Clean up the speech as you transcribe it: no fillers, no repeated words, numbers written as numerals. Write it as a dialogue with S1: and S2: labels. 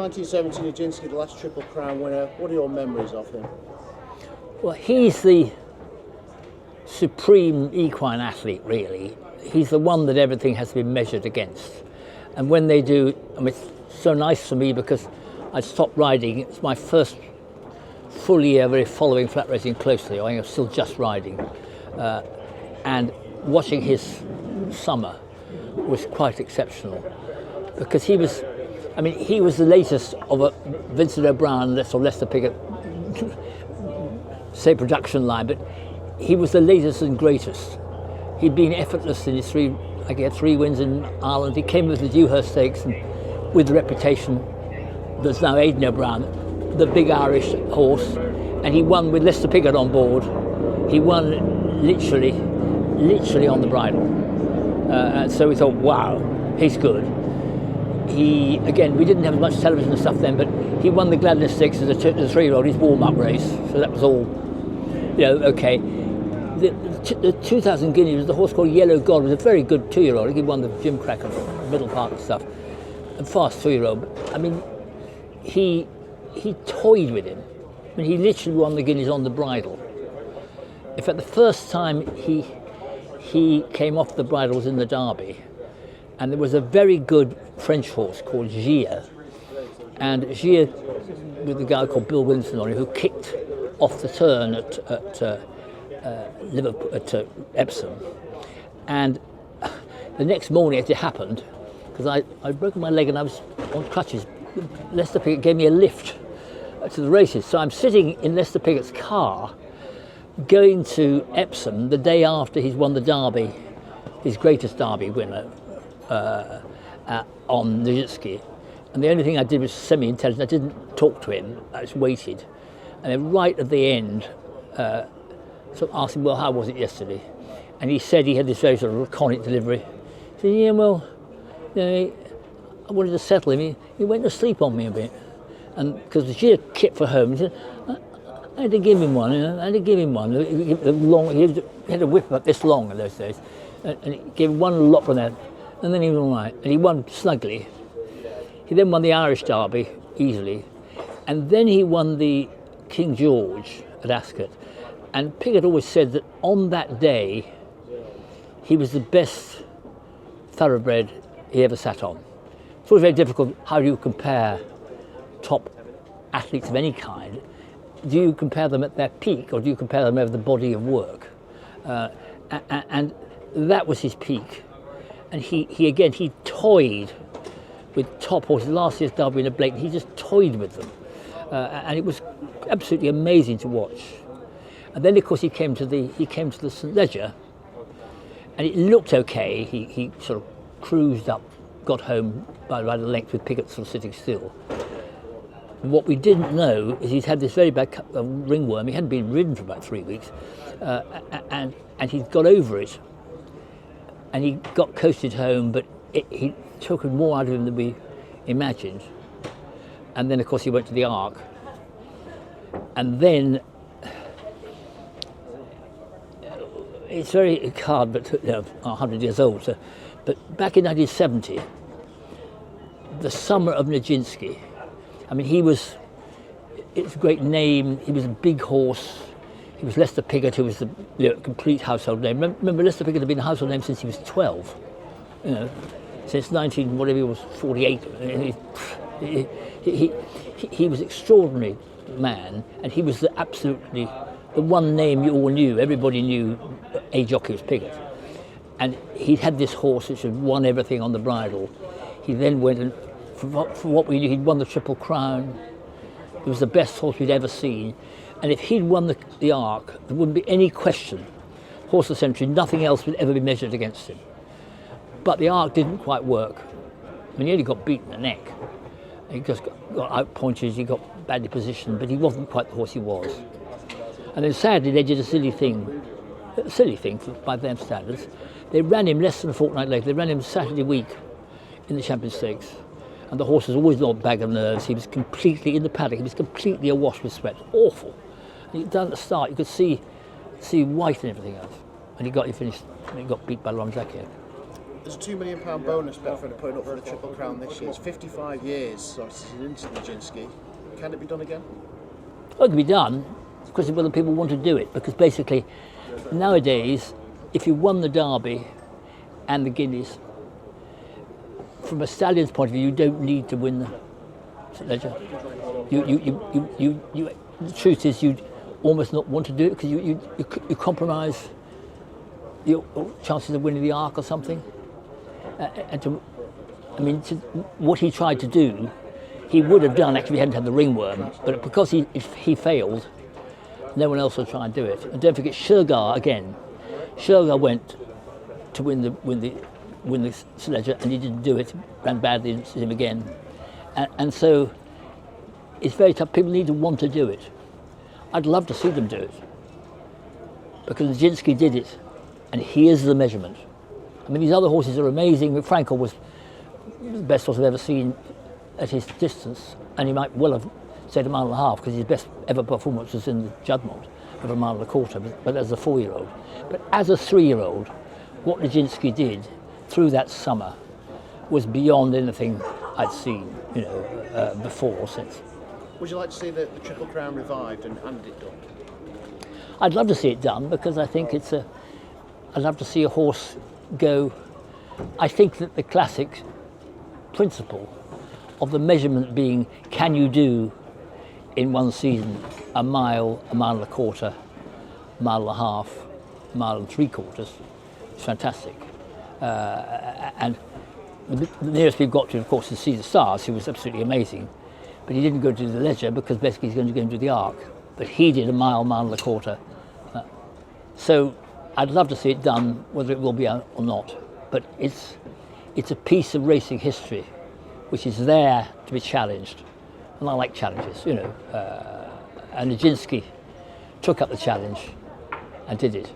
S1: 1970 Nijinsky, the last Triple Crown winner. What are your memories of him?
S2: Well, he's the supreme equine athlete, really. He's the one that everything has to be measured against. And when they do, I mean, it's so nice for me because I stopped riding. It's my first full year really following flat racing closely. I think I'm still just riding. And watching his summer was quite exceptional because he was the latest of a Vincent O'Brien, Lester Piggott, say production line, but he was the latest and greatest. He'd been effortless in his three wins in Ireland. He came with the Dewhurst Stakes and with the reputation that's now Aidan O'Brien, the big Irish horse, and he won with Lester Piggott on board. He won literally on the bridle. And so we thought, wow, he's good. We didn't have much television and stuff then, but he won the Gladness Stakes as a 3-year-old, his warm-up race, so that was all, okay. The 2000 Guineas was the horse called Yellow God, was a very good 2-year-old. He won the Jim Cracker Middle Park and stuff, and fast 2-year-old. I mean, he toyed with him. I mean, he literally won the Guineas on the bridle. In fact, the first time he came off the bridle was in the Derby, and there was a very good French horse called Gia, and Gia with a guy called Bill Winston on it, who kicked off the turn at Liverpool, at Epsom. And the next morning it happened, because I'd broken my leg and I was on crutches. Lester Piggott gave me a lift to the races, so I'm sitting in Lester Piggott's car going to Epsom the day after he's won the Derby, his greatest Derby winner, on Nijinsky. And the only thing I did was semi-intelligent. I didn't talk to him, I just waited. And then right at the end, sort of asked him, well, how was it yesterday? And he said he had this very sort of laconic delivery. He said, yeah, well, I wanted to settle him. He went to sleep on me a bit. And because the sheer kit for home, he said, I had to give him one, I had to give him one. He had a whip about this long in those days. And he gave him one lot from that. And then he was all right. And he won snugly. He then won the Irish Derby easily. And then he won the King George at Ascot. And Piggott always said that on that day, he was the best thoroughbred he ever sat on. It's always very difficult. How do you compare top athletes of any kind? Do you compare them at their peak, or do you compare them over the body of work? And that was his peak. And he toyed with top horses. Last year's Derby in a Blake, he just toyed with them. And it was absolutely amazing to watch. And then, of course, he came to the St Leger, and it looked okay. He sort of cruised up, got home by the length with Piggott sort of sitting still. And what we didn't know is he'd had this very bad ringworm. He hadn't been ridden for about 3 weeks, and he'd got over it, and he got coasted home, but he took more out of him than we imagined. And then, of course, he went to the Arc, and then it's very hard, but 100 years old. So, but back in 1970, the summer of Nijinsky, I mean, it's a great name. He was a big horse. He was Lester Piggott, who was the complete household name. Remember, Lester Piggott had been a household name since he was 12. Since 48. He was an extraordinary man, and he was absolutely the one name you all knew. Everybody knew a jockey was Piggott. And he'd had this horse which had won everything on the bridle. He then went and, for what we knew, he'd won the Triple Crown. He was the best horse we'd ever seen. And if he'd won the Arc, there wouldn't be any question. Horse of the century, nothing else would ever be measured against him. But the Arc didn't quite work. I mean, he only got beaten in the neck. He just got out-pointed, he got badly positioned, but he wasn't quite the horse he was. And then sadly, they did a silly thing by their standards. They ran him less than a fortnight later. They ran him Saturday week in the Champion Stakes. And the horse was always not a bag of nerves. He was completely in the paddock. He was completely awash with sweat. Awful. And down at the start, you could see white and everything else. And he finished. And he got beat by Ron Jacquier.
S1: There's a £2 million bonus Betfred are putting up for the Triple Crown this year. It's 55 years, so it's into Nijinsky. Can it be done again?
S2: Well, it can be done, because of whether people want to do it. Because basically, nowadays, if you won the Derby and the Guineas, from a stallion's point of view, you don't need to win the Ledger. The truth is, you'd almost not want to do it because you compromise your chances of winning the Arc or something. What he tried to do, he would have done actually if he hadn't had the ringworm, but because he failed, no one else will try and do it. And don't forget Shergar again. Shergar went to win the Sledger and he didn't do it, ran badly and him again. And so it's very tough. People need to want to do it. I'd love to see them do it because Nijinsky did it and he is the measurement. I mean, these other horses are amazing. Frankel was the best horse I've ever seen at his distance, and he might well have said a mile and a half because his best ever performance was in the Juddmonte of a mile and a quarter, but as a 4-year-old. But as a 3-year-old, what Nijinsky did through that summer was beyond anything I'd seen, before or since.
S1: Would you like to see the Triple Crown revived and it done?
S2: I'd love to see it done because I think I'd love to see a horse go. I think that the classic principle of the measurement being, can you do in one season a mile and a quarter, a mile and a half, a mile and 3/4, is fantastic. And the nearest we've got to, of course, is Caesar Stars, who was absolutely amazing. But he didn't go to the Ledger because basically he's going to go into the Arc. But he did a mile and a quarter. So I'd love to see it done, whether it will be or not. But it's a piece of racing history which is there to be challenged. And I like challenges, and Nijinsky took up the challenge and did it.